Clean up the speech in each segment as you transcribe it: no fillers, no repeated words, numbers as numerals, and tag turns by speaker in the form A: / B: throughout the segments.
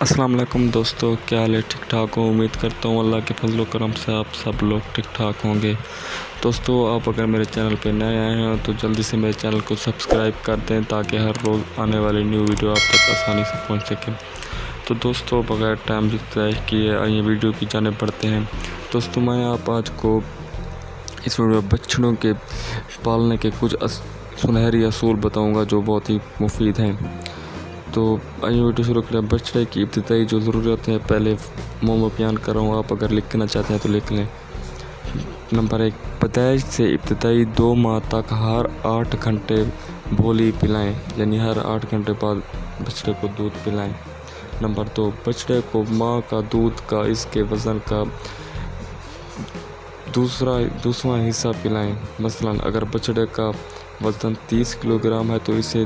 A: अस्सलाम वालेकुम दोस्तों, क्या हाल है? ठीक ठाक हो? उम्मीद करता हूँ अल्लाह के फजल करम से आप सब लोग ठीक ठाक होंगे। दोस्तों, आप अगर मेरे चैनल पर नए आए हैं तो जल्दी से मेरे चैनल को सब्सक्राइब कर दें ताकि हर रोज़ आने वाली न्यू वीडियो आप तक आसानी से पहुँच सके। तो दोस्तों, बगैर टाइम ज़ाया किए आइए वीडियो की जाने पड़ते हैं। दोस्तों, मैं आप आज को इस वीडियो में बछड़ों के पालने के कुछ सुनहरी असूल बताऊँगा जो बहुत ही मुफीद हैं। तो आइए वीडियो शुरू करें। बछड़े की इब्तिदाई जो ज़रूरत है पहले मैं बयान कर रहा हूँ, आप अगर लिखना चाहते हैं तो लिख लें। नंबर 1, पैदाइश से इब्तिदाई 2 माह तक हर 8 घंटे बोली पिलाएं, यानी हर 8 घंटे बाद बछड़े को दूध पिलाएं। नंबर 2, बछड़े को माँ का दूध का इसके वज़न का दूसरा हिस्सा पिलाएं। मसलन अगर बछड़े का वज़न 30 किलोग्राम है तो इसे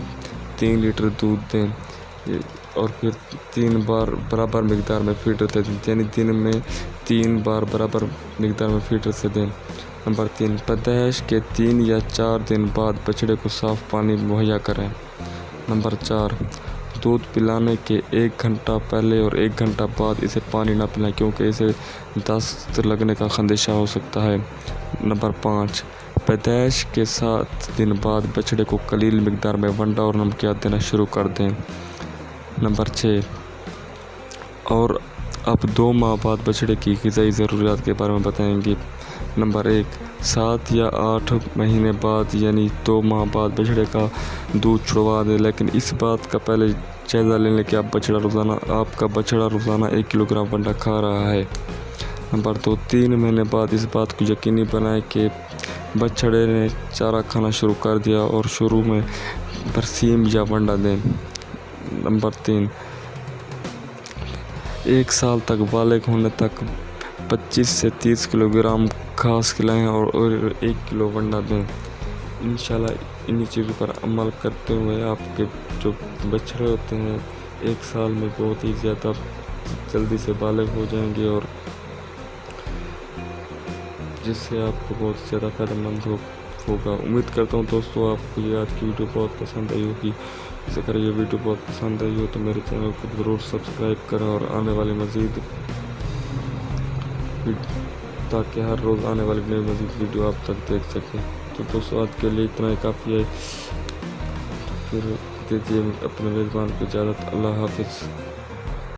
A: 3 लीटर दूध दें और फिर 3 बार बराबर मिकदार में फीडर से दें, यानी दिन में 3 बार बराबर मिकदार में फीडर से दें। नंबर 3, पैदाइश के 3 या 4 दिन बाद बछड़े को साफ़ पानी मुहैया करें। नंबर 4, दूध पिलाने के 1 घंटा पहले और 1 घंटा बाद इसे पानी ना पिलाएं क्योंकि इसे दस्त लगने का खदशा हो सकता है। नंबर 5, पैदाइश के 7 दिन बाद बछड़े को कलील मिकदार में वंडा और नमकियात देना शुरू कर दें। नंबर 6, और अब 2 माह बाद बछड़े की ग़िज़ाई ज़रूरियात के बारे में बताएंगे। नंबर 1, 7 या 8 महीने बाद यानी 2 माह बाद बछड़े का दूध छुड़वा दें, लेकिन इस बात का पहले जायज़ा ले लें कि आपका बछड़ा रोज़ाना 1 किलोग्राम वंडा खा रहा है। नंबर 2, 3 महीने बाद इस बात को यकीनी बनाएं कि बछड़े ने चारा खाना शुरू कर दिया और शुरू में बरसीम या वंडा दें। नंबर 3, 1 साल तक बालिग होने तक 25 से 30 किलोग्राम घास खिलाएं और 1 किलो वंडा दें। इंशाल्लाह इन्हीं चीज़ों पर अमल करते हुए आपके जो बछड़े होते हैं 1 साल में बहुत ही ज़्यादा जल्दी से बालिग हो जाएंगे और जिससे आपको बहुत ज़्यादा फ़ायदेमंद होगा। उम्मीद करता हूँ दोस्तों आपको ये आज की वीडियो बहुत पसंद आई होगी। इस अगर ये वीडियो बहुत पसंद आई हो तो मेरे चैनल को ज़रूर सब्सक्राइब करें और आने वाली मज़ीद ताकि हर रोज़ आने वाली नई मज़ीद वीडियो आप तक देख सकें। तो दोस्तों, आज के लिए इतना ही काफ़ी है। फिर दीजिए अपने मेज़बान को इजाज़त। अल्लाह हाफ़िज़।